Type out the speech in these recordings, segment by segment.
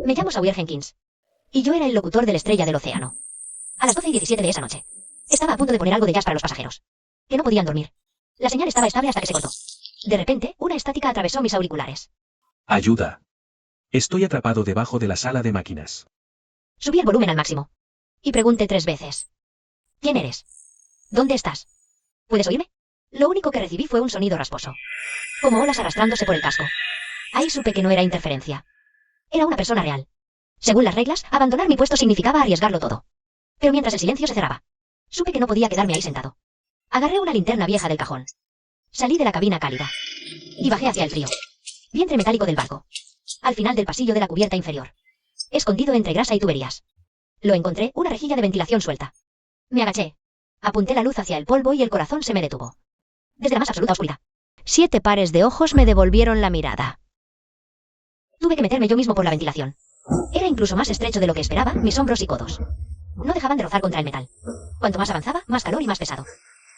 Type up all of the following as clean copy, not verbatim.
Me llamo Sawyer Jenkins. Y yo era el locutor de la Estrella del Océano. A las 12:17 de esa noche. Estaba a punto de poner algo de jazz para los pasajeros. Que no podían dormir. La señal estaba estable hasta que se cortó. De repente, una estática atravesó mis auriculares. Ayuda. Estoy atrapado debajo de la sala de máquinas. Subí el volumen al máximo. Y pregunté 3 veces. ¿Quién eres? ¿Dónde estás? ¿Puedes oírme? Lo único que recibí fue un sonido rasposo. Como olas arrastrándose por el casco. Ahí supe que no era interferencia. Era una persona real. Según las reglas, abandonar mi puesto significaba arriesgarlo todo. Pero mientras el silencio se cerraba, supe que no podía quedarme ahí sentado. Agarré una linterna vieja del cajón. Salí de la cabina cálida. Y bajé hacia el frío vientre metálico del barco. Al final del pasillo de la cubierta inferior. Escondido entre grasa y tuberías. Lo encontré, una rejilla de ventilación suelta. Me agaché. Apunté la luz hacia el polvo y el corazón se me detuvo. Desde la más absoluta oscuridad. 7 pares de ojos me devolvieron la mirada. Tuve que meterme yo mismo por la ventilación. Era incluso más estrecho de lo que esperaba, mis hombros y codos. No dejaban de rozar contra el metal. Cuanto más avanzaba, más calor y más pesado.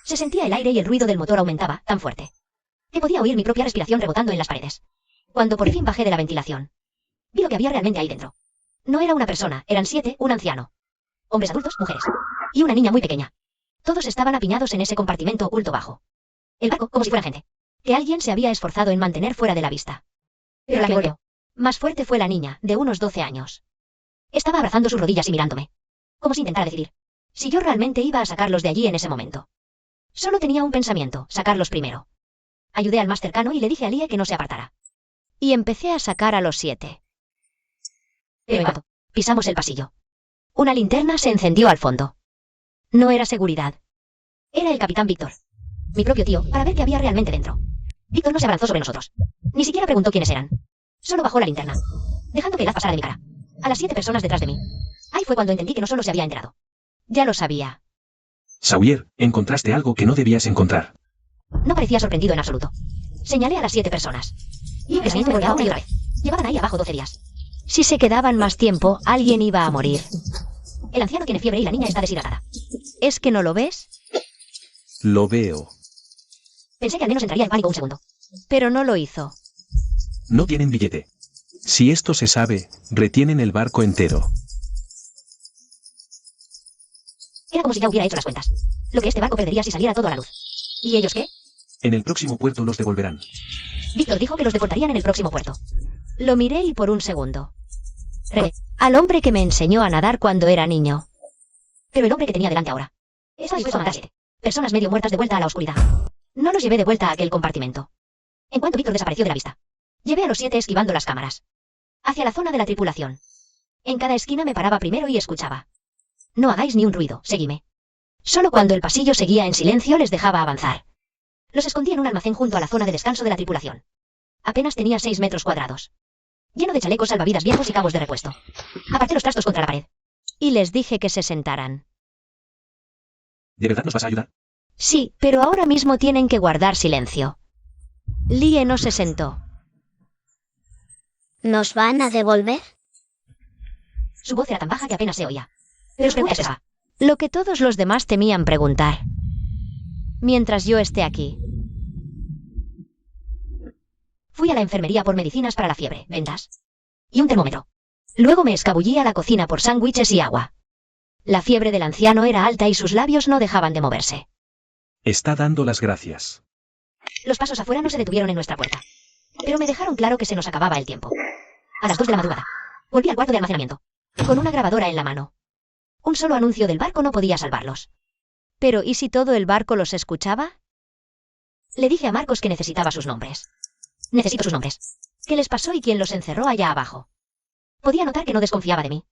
Se sentía el aire y el ruido del motor aumentaba, tan fuerte, que podía oír mi propia respiración rebotando en las paredes. Cuando por fin bajé de la ventilación, vi lo que había realmente ahí dentro. No era una persona, eran 7, un anciano. Hombres adultos, mujeres. Y una niña muy pequeña. Todos estaban apiñados en ese compartimento oculto bajo el barco, como si fueran gente que alguien se había esforzado en mantener fuera de la vista. Pero la que volvió más fuerte fue la niña, de unos 12 años. Estaba abrazando sus rodillas y mirándome, como si intentara decidir si yo realmente iba a sacarlos de allí en ese momento. Solo tenía un pensamiento, sacarlos primero. Ayudé al más cercano y le dije a Lie que no se apartara. Y empecé a sacar a los 7. Pero en cuanto pisamos el pasillo, una linterna se encendió al fondo. No era seguridad. Era el capitán Víctor, mi propio tío, para ver qué había realmente dentro. Víctor no se abalanzó sobre nosotros. Ni siquiera preguntó quiénes eran. Solo bajó la linterna, dejando que el haz pasara de mi cara a las 7 personas detrás de mí. Ahí fue cuando entendí que no solo se había enterado. Ya lo sabía. Sawyer, encontraste algo que no debías encontrar. No parecía sorprendido en absoluto. Señalé a las 7 personas. Y el pensamiento me volaba una y otra vez. Llevaban ahí abajo 12 días. Si se quedaban más tiempo, alguien iba a morir. El anciano tiene fiebre y la niña está deshidratada. ¿Es que no lo ves? Lo veo. Pensé que al menos entraría en pánico un segundo. Pero no lo hizo. No tienen billete. Si esto se sabe, retienen el barco entero. Era como si ya hubiera hecho las cuentas. Lo que este barco perdería si saliera todo a la luz. ¿Y ellos qué? En el próximo puerto los devolverán. Víctor dijo que los deportarían en el próximo puerto. Lo miré y por un segundo al hombre que me enseñó a nadar cuando era niño. Pero el hombre que tenía delante ahora estaba dispuesto a matar 7 personas medio muertas de vuelta a la oscuridad. No los llevé de vuelta a aquel compartimento. En cuanto Víctor desapareció de la vista, llevé a los 7 esquivando las cámaras hacia la zona de la tripulación. En cada esquina me paraba primero y escuchaba. No hagáis ni un ruido, seguime. Solo cuando el pasillo seguía en silencio les dejaba avanzar. Los escondí en un almacén junto a la zona de descanso de la tripulación. Apenas tenía 6 metros cuadrados. Lleno de chalecos salvavidas viejos y cabos de repuesto. Aparté los trastos contra la pared. Y les dije que se sentaran. ¿De verdad nos vas a ayudar? Sí, pero ahora mismo tienen que guardar silencio. Lie no se sentó. ¿Nos van a devolver? Su voz era tan baja que apenas se oía. Pero preguntas lo que todos los demás temían preguntar. Mientras yo esté aquí. Fui a la enfermería por medicinas para la fiebre, vendas y un termómetro. Luego me escabullí a la cocina por sándwiches y agua. La fiebre del anciano era alta y sus labios no dejaban de moverse. Está dando las gracias. Los pasos afuera no se detuvieron en nuestra puerta. Pero me dejaron claro que se nos acababa el tiempo. A las 2 de la madrugada. Volví al cuarto de almacenamiento. Con una grabadora en la mano. Un solo anuncio del barco no podía salvarlos. Pero ¿y si todo el barco los escuchaba? Le dije a Marcos que necesitaba sus nombres. Necesito sus nombres. ¿Qué les pasó y quién los encerró allá abajo? Podía notar que no desconfiaba de mí.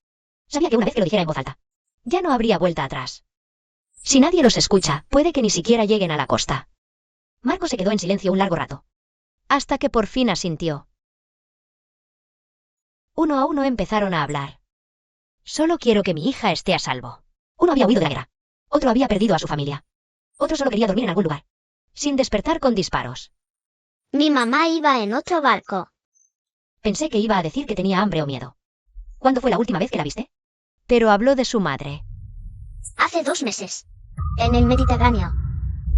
Sabía que una vez que lo dijera en voz alta, ya no habría vuelta atrás. Si nadie los escucha, puede que ni siquiera lleguen a la costa. Marcos se quedó en silencio un largo rato. Hasta que por fin asintió. Uno a uno empezaron a hablar. Solo quiero que mi hija esté a salvo. Uno había huido de la guerra. Otro había perdido a su familia. Otro solo quería dormir en algún lugar, sin despertar con disparos. Mi mamá iba en otro barco. Pensé que iba a decir que tenía hambre o miedo. ¿Cuándo fue la última vez que la viste? Pero habló de su madre. Hace 2 meses. En el Mediterráneo.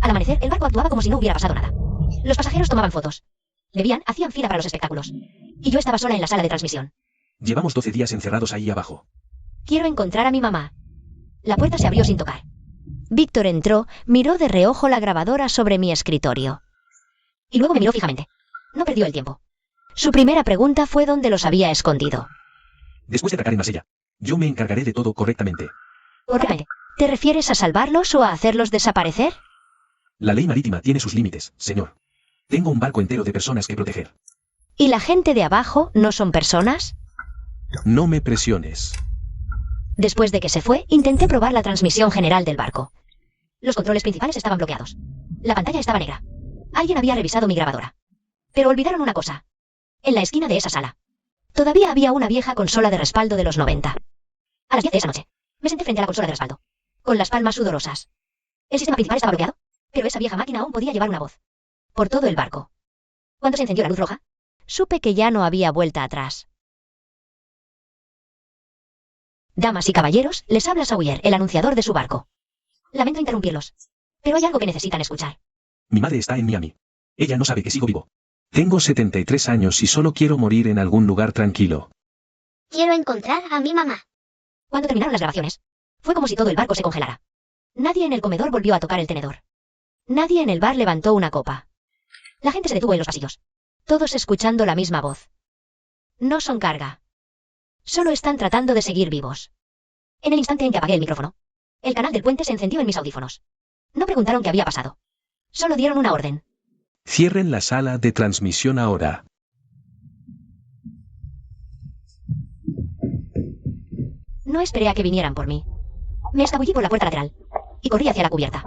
Al amanecer, el barco actuaba como si no hubiera pasado nada. Los pasajeros tomaban fotos. Bebían, hacían fila para los espectáculos. Y yo estaba sola en la sala de transmisión. Llevamos 12 días encerrados ahí abajo. Quiero encontrar a mi mamá. La puerta se abrió sin tocar. Víctor entró, miró de reojo la grabadora sobre mi escritorio. Y luego me miró fijamente. No perdió el tiempo. Su primera pregunta fue dónde los había escondido. Después de atacar en Marsella, yo me encargaré de todo correctamente. Correctamente. ¿Te refieres a salvarlos o a hacerlos desaparecer? La ley marítima tiene sus límites, señor. Tengo un barco entero de personas que proteger. ¿Y la gente de abajo no son personas? No me presiones. Después de que se fue, intenté probar la transmisión general del barco. Los controles principales estaban bloqueados. La pantalla estaba negra. Alguien había revisado mi grabadora. Pero olvidaron una cosa. En la esquina de esa sala. Todavía había una vieja consola de respaldo de los 90. A las 10 de esa noche, me senté frente a la consola de respaldo, con las palmas sudorosas. El sistema principal estaba bloqueado, pero esa vieja máquina aún podía llevar una voz. Por todo el barco. Cuando se encendió la luz roja, supe que ya no había vuelta atrás. Damas y caballeros, les habla Sawyer, el anunciador de su barco. Lamento interrumpirlos, pero hay algo que necesitan escuchar. Mi madre está en Miami. Ella no sabe que sigo vivo. Tengo 73 años y solo quiero morir en algún lugar tranquilo. Quiero encontrar a mi mamá. Cuando terminaron las grabaciones, fue como si todo el barco se congelara. Nadie en el comedor volvió a tocar el tenedor. Nadie en el bar levantó una copa. La gente se detuvo en los pasillos, todos escuchando la misma voz. No son carga. Solo están tratando de seguir vivos. En el instante en que apagué el micrófono, el canal del puente se encendió en mis audífonos. No preguntaron qué había pasado. Solo dieron una orden. Cierren la sala de transmisión ahora. No esperé a que vinieran por mí. Me escabullí por la puerta lateral y corrí hacia la cubierta.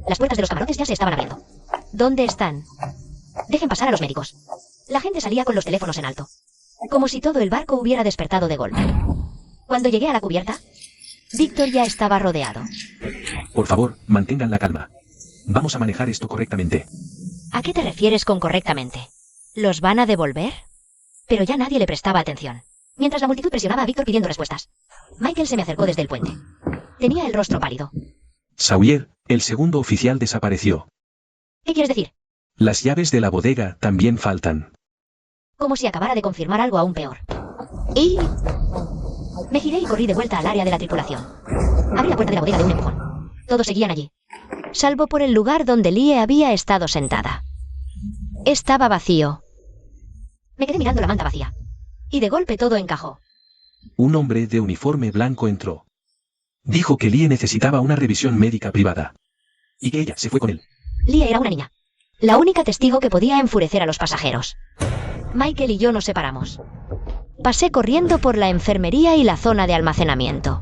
Las puertas de los camarotes ya se estaban abriendo. ¿Dónde están? Dejen pasar a los médicos. La gente salía con los teléfonos en alto, como si todo el barco hubiera despertado de golpe. Cuando llegué a la cubierta, Víctor ya estaba rodeado. Por favor, mantengan la calma. Vamos a manejar esto correctamente. ¿A qué te refieres con correctamente? ¿Los van a devolver? Pero ya nadie le prestaba atención. Mientras la multitud presionaba a Víctor pidiendo respuestas, Michael se me acercó desde el puente. Tenía el rostro pálido. Sawyer, el segundo oficial desapareció. ¿Qué quieres decir? Las llaves de la bodega también faltan. Como si acabara de confirmar algo aún peor. Y... me giré y corrí de vuelta al área de la tripulación. Abrí la puerta de la bodega de un empujón. Todos seguían allí, salvo por el lugar donde Lie había estado sentada. Estaba vacío. Me quedé mirando la manta vacía. Y de golpe todo encajó. Un hombre de uniforme blanco entró. Dijo que Lie necesitaba una revisión médica privada. Y que ella se fue con él. Lie era una niña. La única testigo que podía enfurecer a los pasajeros. Michael y yo nos separamos. Pasé corriendo por la enfermería y la zona de almacenamiento.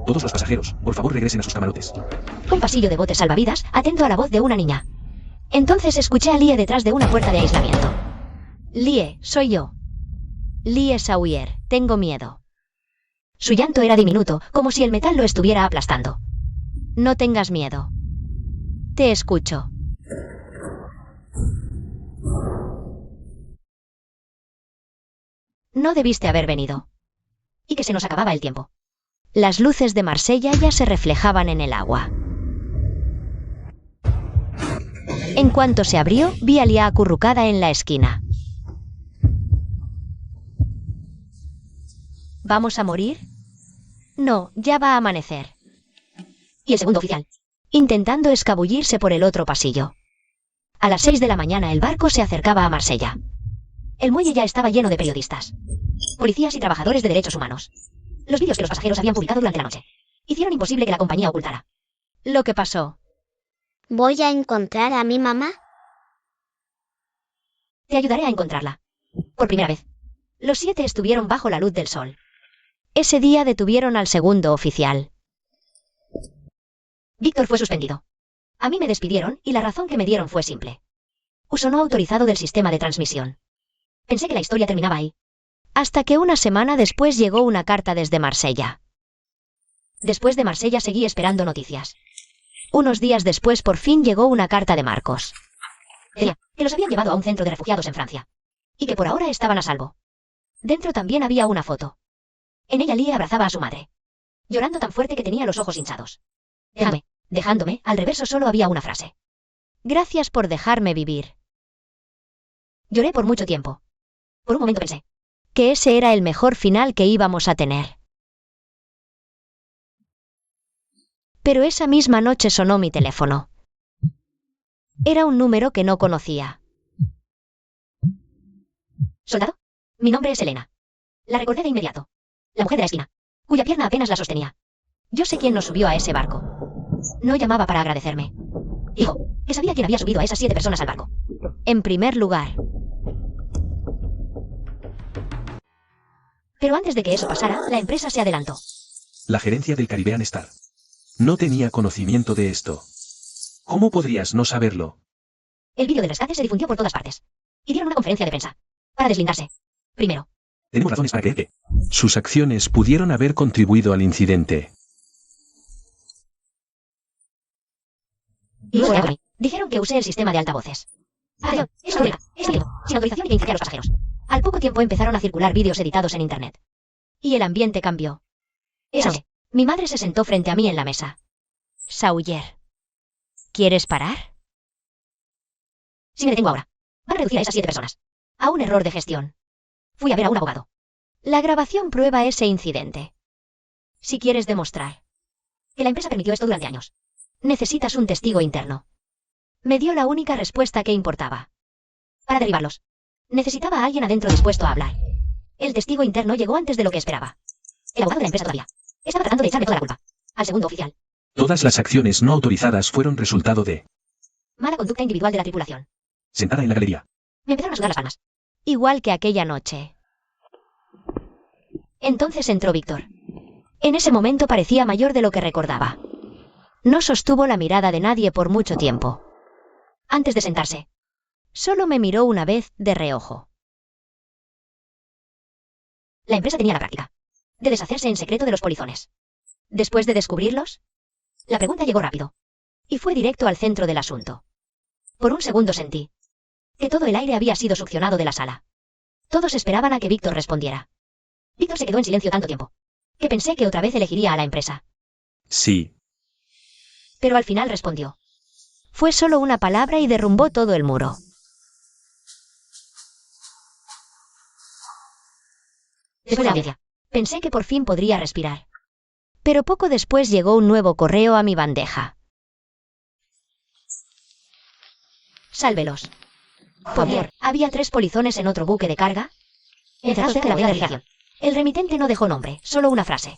Todos los pasajeros, por favor regresen a sus camarotes. Un pasillo de botes salvavidas, atento a la voz de una niña. Entonces escuché a Lie detrás de una puerta de aislamiento. Lie, soy yo. Lie Sawyer, tengo miedo. Su llanto era diminuto, como si el metal lo estuviera aplastando. No tengas miedo. Te escucho. No debiste haber venido. Y que se nos acababa el tiempo. Las luces de Marsella ya se reflejaban en el agua. En cuanto se abrió, vi a Lia acurrucada en la esquina. ¿Vamos a morir? No, ya va a amanecer. Y el segundo oficial, intentando escabullirse por el otro pasillo. A las 6 de la mañana el barco se acercaba a Marsella. El muelle ya estaba lleno de periodistas, policías y trabajadores de derechos humanos. Los vídeos que los pasajeros habían publicado durante la noche hicieron imposible que la compañía ocultara lo que pasó. ¿Voy a encontrar a mi mamá? Te ayudaré a encontrarla. Por primera vez, los 7 estuvieron bajo la luz del sol. Ese día detuvieron al segundo oficial. Víctor fue suspendido. A mí me despidieron y la razón que me dieron fue simple. Uso no autorizado del sistema de transmisión. Pensé que la historia terminaba ahí. Hasta que una semana después llegó una carta desde Marsella. Después de Marsella seguí esperando noticias. Unos días después por fin llegó una carta de Marcos. Decía que los habían llevado a un centro de refugiados en Francia. Y que por ahora estaban a salvo. Dentro también había una foto. En ella Lie abrazaba a su madre, llorando tan fuerte que tenía los ojos hinchados. Dejándome, al reverso solo había una frase. Gracias por dejarme vivir. Lloré por mucho tiempo. Por un momento pensé, que ese era el mejor final que íbamos a tener. Pero esa misma noche sonó mi teléfono. Era un número que no conocía. ¿Soldado? Mi nombre es Elena. La recordé de inmediato. La mujer de la esquina, cuya pierna apenas la sostenía. Yo sé quién nos subió a ese barco. No llamaba para agradecerme. Dijo que sabía quién había subido a esas 7 personas al barco. En primer lugar. Pero antes de que eso pasara, la empresa se adelantó. La gerencia del Caribbean Star. No tenía conocimiento de esto. ¿Cómo podrías no saberlo? El vídeo del rescate se difundió por todas partes. Y dieron una conferencia de prensa. Para deslindarse. Primero. Tenemos razones para creer que sus acciones pudieron haber contribuido al incidente. Y luego dijeron que usé el sistema de altavoces. Sin autorización y que incité a los pasajeros. Al poco tiempo empezaron a circular vídeos editados en internet. Y el ambiente cambió. Esa noche, mi madre se sentó frente a mí en la mesa. Sawyer, ¿quieres parar? Si me detengo ahora, van a reducir a esas 7 personas a un error de gestión. Fui a ver a un abogado. La grabación prueba ese incidente. Si quieres demostrar Que la empresa permitió esto durante años. necesitas un testigo interno. Me dio la única respuesta que importaba. Para derribarlos, necesitaba a alguien adentro dispuesto a hablar. El testigo interno llegó antes de lo que esperaba. El abogado de la empresa todavía estaba tratando de echarle toda la culpa al segundo oficial. Todas las acciones no autorizadas fueron resultado de Mala conducta individual de la tripulación. sentada en la galería. Me empezaron a sudar las palmas. Igual que aquella noche. Entonces entró Víctor. En ese momento parecía mayor de lo que recordaba. No sostuvo la mirada de nadie por mucho tiempo. Antes de sentarse, solo me miró una vez de reojo. La empresa tenía la práctica de deshacerse en secreto de los polizones. Después de descubrirlos, la pregunta llegó rápido y fue directo al centro del asunto. Por un segundo sentí que todo el aire había sido succionado de la sala. Todos esperaban a que Víctor respondiera. Víctor se quedó en silencio tanto tiempo que pensé que otra vez elegiría a la empresa. Sí. Pero al final respondió. Fue solo una palabra y derrumbó todo el muro. Después de la audiencia, pensé que por fin podría respirar. Pero poco después llegó un nuevo correo a mi bandeja. Sálvelos. Por favor, había 3 polizones en otro buque de carga encerrados cerca de la vía de navegación. El remitente no dejó nombre, solo una frase.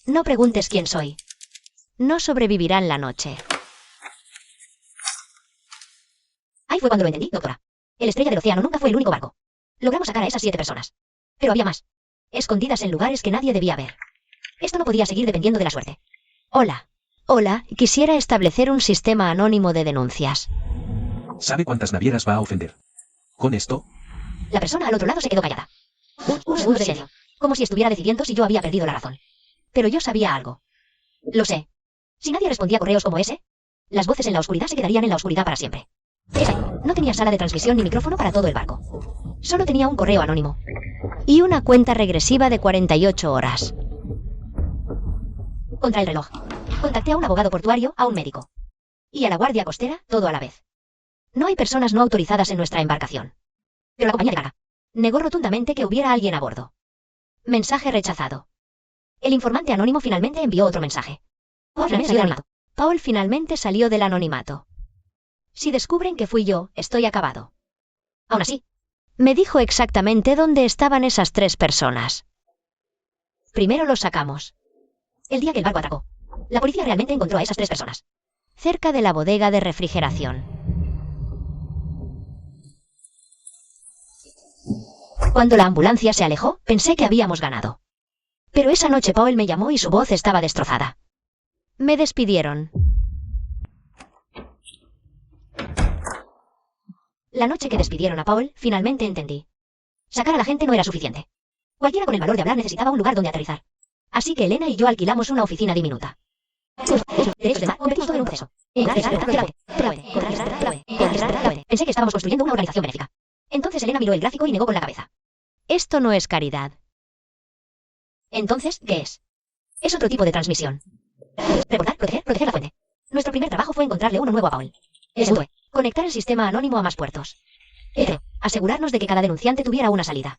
No preguntes quién soy. No sobrevivirán la noche. Ahí fue cuando lo entendí, doctora. El Estrella del Océano nunca fue el único barco. Logramos sacar a esas 7 personas. Pero había más. Escondidas en lugares que nadie debía ver. Esto no podía seguir dependiendo de la suerte. Hola. Hola, quisiera establecer un sistema anónimo de denuncias. ¿Sabe cuántas navieras va a ofender? Con esto, La persona al otro lado se quedó callada. Un segundo de silencio, como si estuviera decidiendo si yo había perdido la razón. Pero yo sabía algo. Lo sé. Si nadie respondía a correos como ese, las voces en la oscuridad se quedarían en la oscuridad para siempre. Esa no tenía sala de transmisión ni micrófono para todo el barco. Solo tenía un correo anónimo. Y una cuenta regresiva de 48 horas. Contra el reloj. Contacté a un abogado portuario, a un médico. Y a la guardia costera, todo a la vez. No hay personas no autorizadas en nuestra embarcación. Pero la compañía de carga negó rotundamente que hubiera alguien a bordo. Mensaje rechazado. El informante anónimo finalmente envió otro mensaje. Paul finalmente salió del anonimato. Si descubren que fui yo, estoy acabado. Aún así, me dijo exactamente dónde estaban esas 3 personas. Primero los sacamos. El día que el barco atracó, la policía realmente encontró a esas 3 personas. Cerca de la bodega de refrigeración. Cuando la ambulancia se alejó, pensé que habíamos ganado. Pero esa noche Paul me llamó y su voz estaba destrozada. Me despidieron. La noche que despidieron a Paul, finalmente entendí. Sacar a la gente no era suficiente. Cualquiera con el valor de hablar necesitaba un lugar donde aterrizar. Así que Elena y yo alquilamos una oficina diminuta. Derechos de mar, convertimos todo en un proceso. Pensé que estábamos construyendo una organización benéfica. Entonces Elena miró el gráfico y negó con la cabeza. Esto no es caridad. Entonces, ¿qué es? Es otro tipo de transmisión. Reportar, proteger la fuente. Nuestro primer trabajo fue encontrarle uno nuevo a Paul. El segundo, conectar el sistema anónimo a más puertos. El tercero, asegurarnos de que cada denunciante tuviera una salida.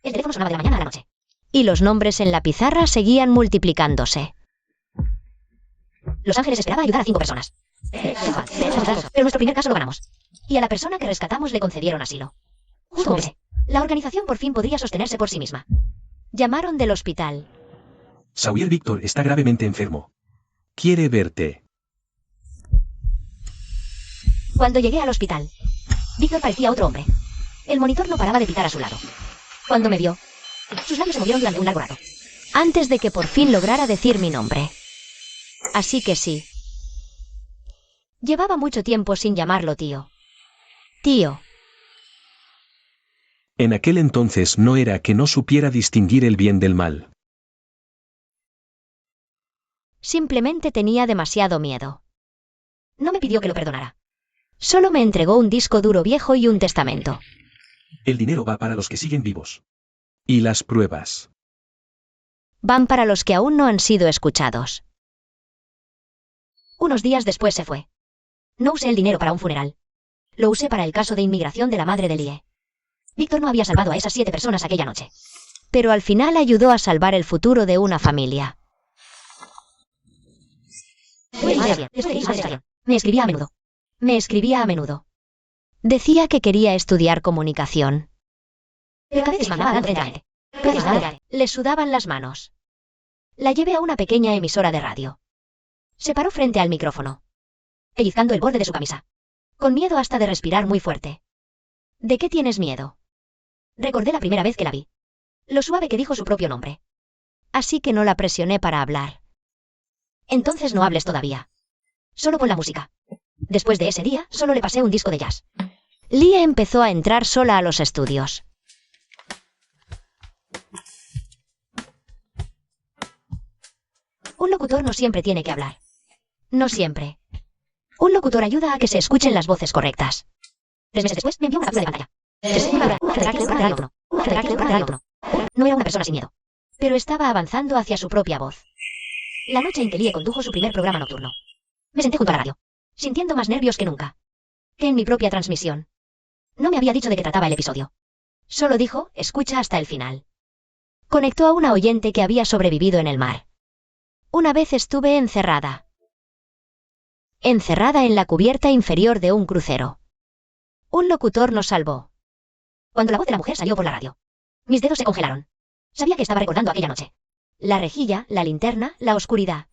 El teléfono sonaba de la mañana a la noche. Y los nombres en la pizarra seguían multiplicándose. Los Ángeles esperaba ayudar a 5 personas. Pero nuestro primer caso lo ganamos. Y a la persona que rescatamos le concedieron asilo. Justo como pensé. La organización por fin podría sostenerse por sí misma. Llamaron del hospital. Sawyer Víctor está gravemente enfermo. Quiere verte. Cuando llegué al hospital, Víctor parecía otro hombre. El monitor no paraba de pitar a su lado. Cuando me vio, sus labios se movieron durante un largo rato. Antes de que por fin lograra decir mi nombre. Así que sí. Llevaba mucho tiempo sin llamarlo tío. Tío. En aquel entonces no era que no supiera distinguir el bien del mal. Simplemente tenía demasiado miedo. No me pidió que lo perdonara. Solo me entregó un disco duro viejo y un testamento. El dinero va para los que siguen vivos. Y las pruebas van para los que aún no han sido escuchados. Unos días después se fue. No usé el dinero para un funeral. Lo usé para el caso de inmigración de la madre de Lie. Víctor no había salvado a esas 7 personas aquella noche. Pero al final ayudó a salvar el futuro de una familia. Me escribía a menudo. Decía que quería estudiar comunicación. Pero a veces mandaba frente. Le sudaban las manos. La llevé a una pequeña emisora de radio. Se paró frente al micrófono, pellizcando el borde de su camisa, con miedo hasta de respirar muy fuerte. ¿De qué tienes miedo? Recordé la primera vez que la vi. Lo suave que dijo su propio nombre. Así que no la presioné para hablar. Entonces no hables todavía. Solo pon la música. Después de ese día, solo le pasé un disco de jazz. Lie empezó a entrar sola a los estudios. Un locutor no siempre tiene que hablar. No siempre. Un locutor ayuda a que se escuchen las voces correctas. 3 meses después me envió una captura de pantalla. No era una persona sin miedo, pero estaba avanzando hacia su propia voz. La noche en que Lie condujo su primer programa nocturno, me senté junto a la radio, sintiendo más nervios que nunca. Que en mi propia transmisión. No me había dicho de qué trataba el episodio. Solo dijo, escucha hasta el final. Conectó a una oyente que había sobrevivido en el mar. Una vez estuve encerrada. Encerrada en la cubierta inferior de un crucero. Un locutor nos salvó. Cuando la voz de la mujer salió por la radio, mis dedos se congelaron. Sabía que estaba recordando aquella noche. La rejilla, la linterna, la oscuridad.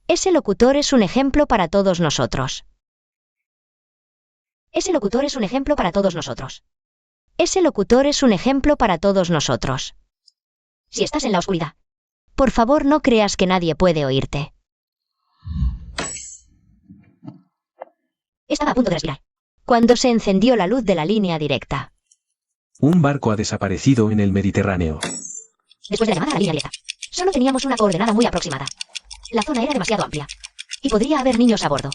Ese locutor es un ejemplo para todos nosotros. Ese locutor es un ejemplo para todos nosotros. Ese locutor es un ejemplo para todos nosotros. Si estás en la oscuridad, por favor no creas que nadie puede oírte. Estaba a punto de respirar. Cuando se encendió la luz de la línea directa. Un barco ha desaparecido en el Mediterráneo. Después de la llamada a la línea directa, solo teníamos una coordenada muy aproximada. La zona era demasiado amplia. Y podría haber niños a bordo.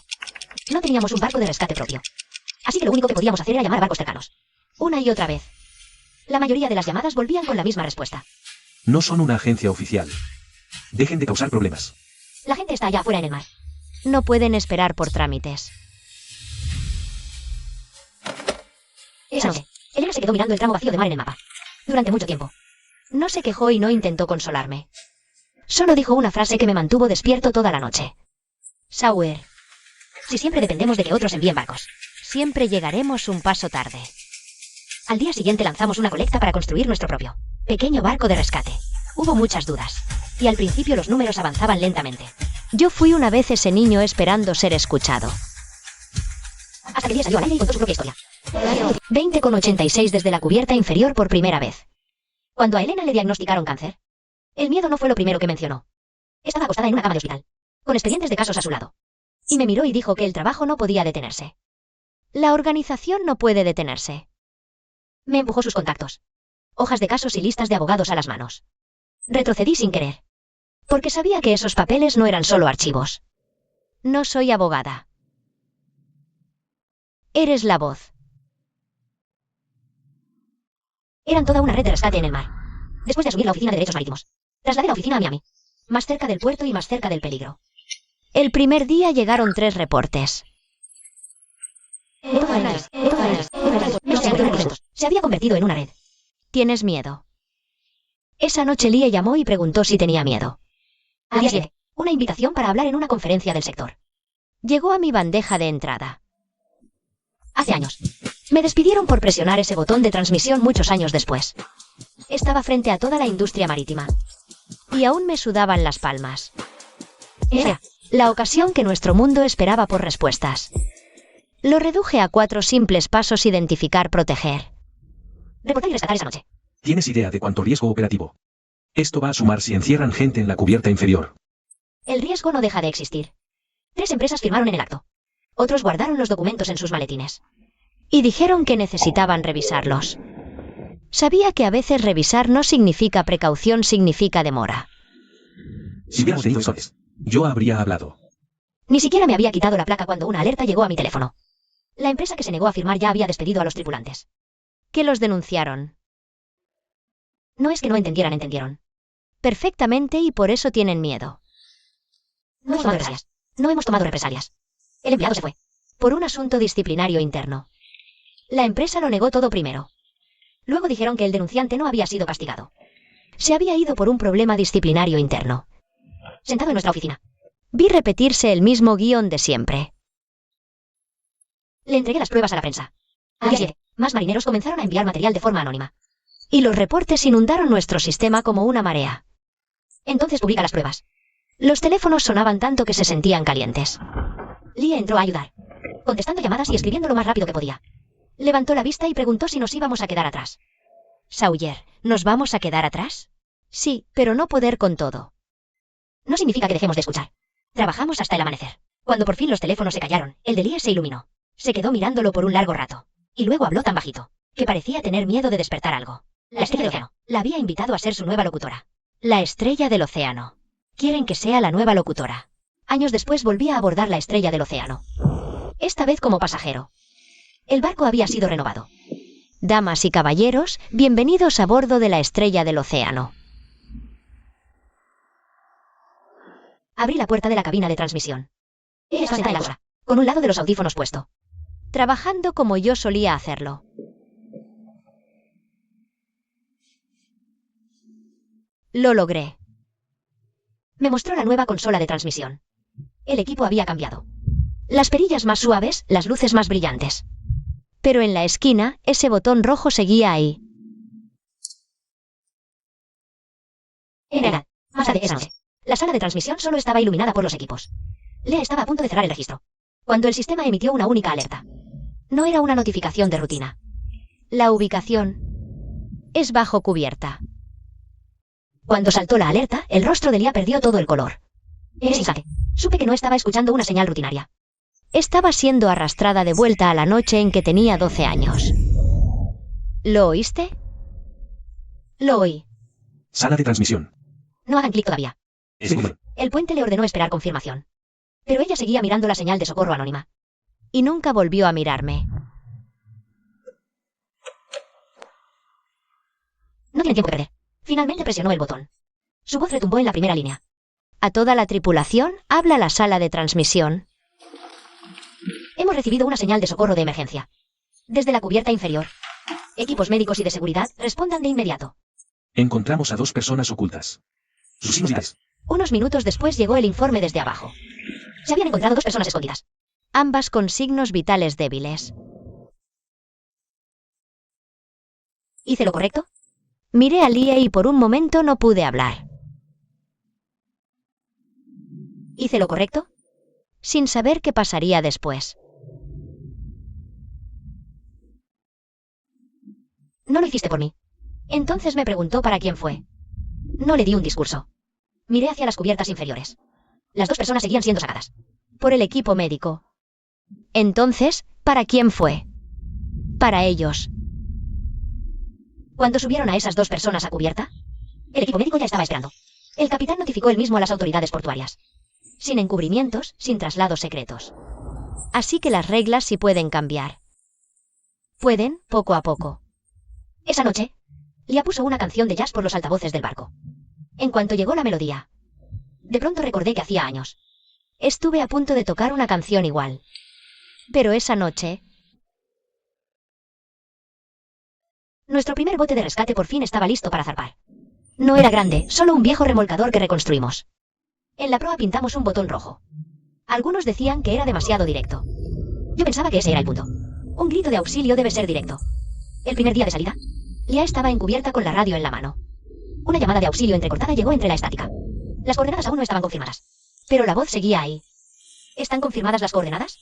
No teníamos un barco de rescate propio. Así que lo único que podíamos hacer era llamar a barcos cercanos. Una y otra vez. La mayoría de las llamadas volvían con la misma respuesta. No son una agencia oficial. Dejen de causar problemas. La gente está allá afuera en el mar. No pueden esperar por trámites. Esa noche, Elena se quedó mirando el tramo vacío de mar en el mapa. Durante mucho tiempo. No se quejó y no intentó consolarme. Solo dijo una frase que me mantuvo despierto toda la noche. Sawyer. Si siempre dependemos de que otros envíen barcos, siempre llegaremos un paso tarde. Al día siguiente lanzamos una colecta para construir nuestro propio pequeño barco de rescate. Hubo muchas dudas. Y al principio los números avanzaban lentamente. Yo fui una vez ese niño esperando ser escuchado. Hasta que Lie salió al aire y contó su propia historia. 20,86 desde la cubierta inferior por primera vez. Cuando a Elena le diagnosticaron cáncer, el miedo no fue lo primero que mencionó. Estaba acostada en una cama de hospital, con expedientes de casos a su lado. Y me miró y dijo que el trabajo no podía detenerse. La organización no puede detenerse. Me empujó sus contactos, hojas de casos y listas de abogados a las manos. Retrocedí sin querer, porque sabía que esos papeles no eran solo archivos. No soy abogada. Eres la voz. Eran toda una red de rescate en el mar. Después de asumir la oficina de derechos marítimos, trasladé la oficina a Miami, más cerca del puerto y más cerca del peligro. El primer día llegaron 3 reportes. Se había convertido en una red. ¿Tienes miedo? Esa noche Lie llamó y preguntó si tenía miedo. Al día siguiente, una invitación para hablar en una conferencia del sector. Llegó a mi bandeja de entrada. Hace años. Me despidieron por presionar ese botón de transmisión muchos años después. Estaba frente a toda la industria marítima. Y aún me sudaban las palmas. Era la ocasión que nuestro mundo esperaba por respuestas. Lo reduje a 4 simples pasos: identificar, proteger. Reportar y rescatar esa noche. ¿Tienes idea de cuánto riesgo operativo? Esto va a sumar si encierran gente en la cubierta inferior. El riesgo no deja de existir. 3 empresas firmaron en el acto. Otros guardaron los documentos en sus maletines. Y dijeron que necesitaban revisarlos. Sabía que a veces revisar no significa precaución, significa demora. Si hubiéramos tenido eso antes, yo habría hablado. Ni siquiera me había quitado la placa cuando una alerta llegó a mi teléfono. La empresa que se negó a firmar ya había despedido a los tripulantes. ¿Que los denunciaron? No es que no entendieran, entendieron. Perfectamente, y por eso tienen miedo. No hemos tomado represalias. No hemos tomado represalias. El empleado se fue. Por un asunto disciplinario interno. La empresa lo negó todo primero. Luego dijeron que el denunciante no había sido castigado. Se había ido por un problema disciplinario interno. Sentado en nuestra oficina. Vi repetirse el mismo guión de siempre. Le entregué las pruebas a la prensa. Al día siguiente, más marineros comenzaron a enviar material de forma anónima. Y los reportes inundaron nuestro sistema como una marea. Entonces publica las pruebas. Los teléfonos sonaban tanto que se sentían calientes. Lie entró a ayudar, contestando llamadas y escribiendo lo más rápido que podía. Levantó la vista y preguntó si nos íbamos a quedar atrás. Sawyer, ¿nos vamos a quedar atrás? Sí, pero no poder con todo. No significa que dejemos de escuchar. Trabajamos hasta el amanecer. Cuando por fin los teléfonos se callaron, el de Lie se iluminó. Se quedó mirándolo por un largo rato. Y luego habló tan bajito, que parecía tener miedo de despertar algo. La estrella del océano la había invitado a ser su nueva locutora. La estrella del océano. Quieren que sea la nueva locutora. Años después volví a abordar la estrella del océano. Esta vez como pasajero. El barco había sido renovado. Damas y caballeros, bienvenidos a bordo de la estrella del océano. Abrí la puerta de la cabina de transmisión. Ella estaba sentada en la mesa, con un lado de los audífonos puesto. Trabajando como yo solía hacerlo. Lo logré. Me mostró la nueva consola de transmisión. El equipo había cambiado. Las perillas más suaves, las luces más brillantes. Pero en la esquina, ese botón rojo seguía ahí. En realidad, más tarde esa noche, la sala de transmisión solo estaba iluminada por los equipos. Lea estaba a punto de cerrar el registro, cuando el sistema emitió una única alerta. No era una notificación de rutina. La ubicación es bajo cubierta. Cuando saltó la alerta, el rostro de Lia perdió todo el color. En ese instante, supe que no estaba escuchando una señal rutinaria. Estaba siendo arrastrada de vuelta a la noche en que tenía 12 años. ¿Lo oíste? Lo oí. Sala de transmisión. No hagan clic todavía. Sí. El puente le ordenó esperar confirmación. Pero ella seguía mirando la señal de socorro anónima. Y nunca volvió a mirarme. No tiene tiempo que perder. Finalmente presionó el botón. Su voz retumbó en la primera línea. A toda la tripulación, habla la sala de transmisión. Hemos recibido una señal de socorro de emergencia. Desde la cubierta inferior. Equipos médicos y de seguridad, respondan de inmediato. Encontramos a 2 personas ocultas. Sus signos vitales. Unos minutos después llegó el informe desde abajo. Se habían encontrado 2 personas escondidas. Ambas con signos vitales débiles. ¿Hice lo correcto? Miré a Lie y por un momento no pude hablar. ¿Hice lo correcto? Sin saber qué pasaría después. No lo hiciste por mí. Entonces me preguntó para quién fue. No le di un discurso. Miré hacia las cubiertas inferiores. Las 2 personas seguían siendo sacadas. Por el equipo médico. Entonces, ¿para quién fue? Para ellos. Cuando subieron a esas 2 personas a cubierta, el equipo médico ya estaba esperando. El capitán notificó él mismo a las autoridades portuarias. Sin encubrimientos, sin traslados secretos. Así que las reglas sí pueden cambiar. Pueden, poco a poco. Esa noche, Lia puso una canción de jazz por los altavoces del barco. En cuanto llegó la melodía, de pronto recordé que hacía años estuve a punto de tocar una canción igual. Pero esa noche... Nuestro primer bote de rescate por fin estaba listo para zarpar. No era grande, solo un viejo remolcador que reconstruimos. En la proa pintamos un botón rojo. Algunos decían que era demasiado directo. Yo pensaba que ese era el punto. Un grito de auxilio debe ser directo. El primer día de salida, Lia estaba encubierta con la radio en la mano. Una llamada de auxilio entrecortada llegó entre la estática. Las coordenadas aún no estaban confirmadas. Pero la voz seguía ahí. ¿Están confirmadas las coordenadas?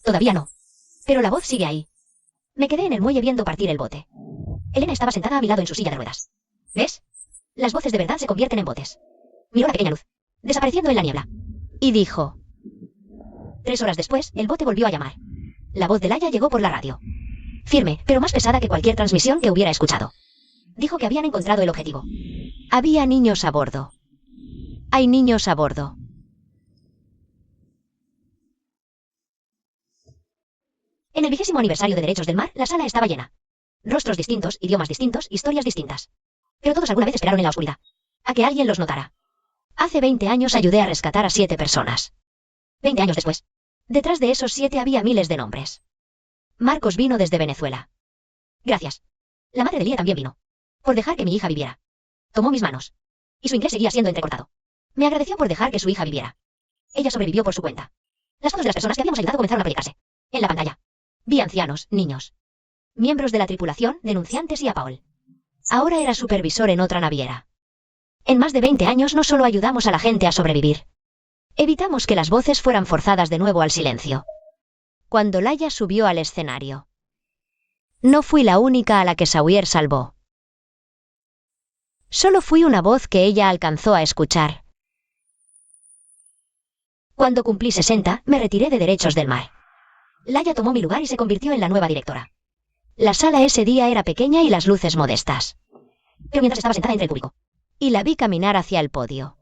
Todavía no. Pero la voz sigue ahí. Me quedé en el muelle viendo partir el bote. Elena estaba sentada a mi lado en su silla de ruedas. ¿Ves? Las voces de verdad se convierten en botes. Miró la pequeña luz, desapareciendo en la niebla. Y dijo. 3 horas después, el bote volvió a llamar. La voz de Laia llegó por la radio. Firme, pero más pesada que cualquier transmisión que hubiera escuchado. Dijo que habían encontrado el objetivo. Había niños a bordo. Hay niños a bordo. En el 20º aniversario de Derechos del Mar, la sala estaba llena. Rostros distintos, idiomas distintos, historias distintas. Pero todos alguna vez esperaron en la oscuridad. A que alguien los notara. Hace 20 años ayudé a rescatar a 7 personas. 20 años después. Detrás de esos 7 había miles de nombres. Marcos vino desde Venezuela. Gracias. La madre de Lia también vino. Por dejar que mi hija viviera. Tomó mis manos. Y su inglés seguía siendo entrecortado. Me agradeció por dejar que su hija viviera. Ella sobrevivió por su cuenta. Las fotos de las personas que habíamos ayudado comenzaron a proyectarse. En la pantalla. Vi ancianos, niños. Miembros de la tripulación, denunciantes y a Paul. Ahora era supervisor en otra naviera. En más de 20 años no solo ayudamos a la gente a sobrevivir. Evitamos que las voces fueran forzadas de nuevo al silencio. Cuando Laia subió al escenario. No fui la única a la que Sawyer salvó. Solo fui una voz que ella alcanzó a escuchar. Cuando cumplí 60, me retiré de Derechos del Mar. Laia tomó mi lugar y se convirtió en la nueva directora. La sala ese día era pequeña y las luces modestas. Pero mientras estaba sentada entre el público. Y la vi caminar hacia el podio.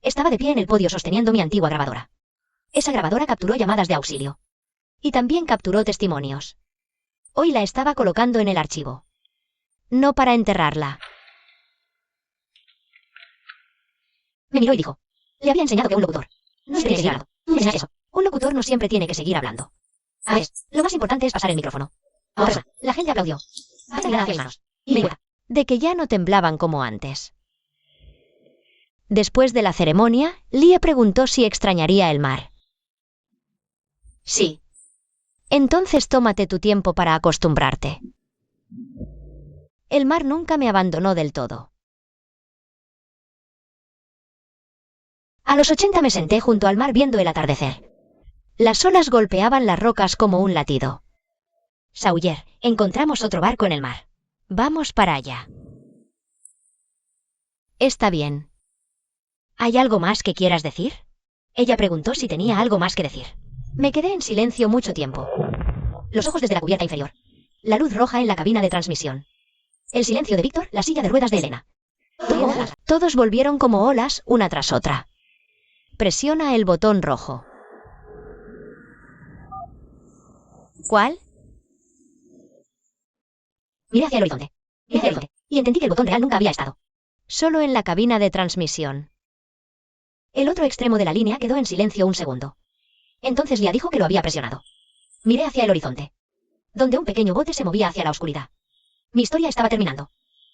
Estaba de pie en el podio sosteniendo mi antigua grabadora. Esa grabadora capturó llamadas de auxilio. Y también capturó testimonios. Hoy la estaba colocando en el archivo. No para enterrarla. Me miró y dijo. Le había enseñado que un locutor no tiene que seguir hablando. Tú me enseñaste eso. Un locutor no siempre tiene que seguir hablando. A ver, lo más importante es pasar el micrófono. Ahora, la gente aplaudió. Hacia mis manos. Y me di cuenta de que ya no temblaban como antes. Después de la ceremonia, Lia preguntó si extrañaría el mar. Sí. Entonces tómate tu tiempo para acostumbrarte. El mar nunca me abandonó del todo. A los 80 me senté junto al mar viendo el atardecer. Las olas golpeaban las rocas como un latido. Sawyer, encontramos otro barco en el mar. Vamos para allá. Está bien. ¿Hay algo más que quieras decir? Ella preguntó si tenía algo más que decir. Me quedé en silencio mucho tiempo. Los ojos desde la cubierta inferior. La luz roja en la cabina de transmisión. El silencio de Víctor, la silla de ruedas de Elena. Todos volvieron como olas, una tras otra. Presiona el botón rojo. ¿Cuál? Miré hacia el horizonte. Y entendí que el botón real nunca había estado. Solo en la cabina de transmisión. El otro extremo de la línea quedó en silencio un segundo. Entonces Lia dijo que lo había presionado. Miré hacia el horizonte, donde un pequeño bote se movía hacia la oscuridad. Mi historia estaba terminando.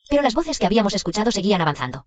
Pero las voces que habíamos escuchado seguían avanzando.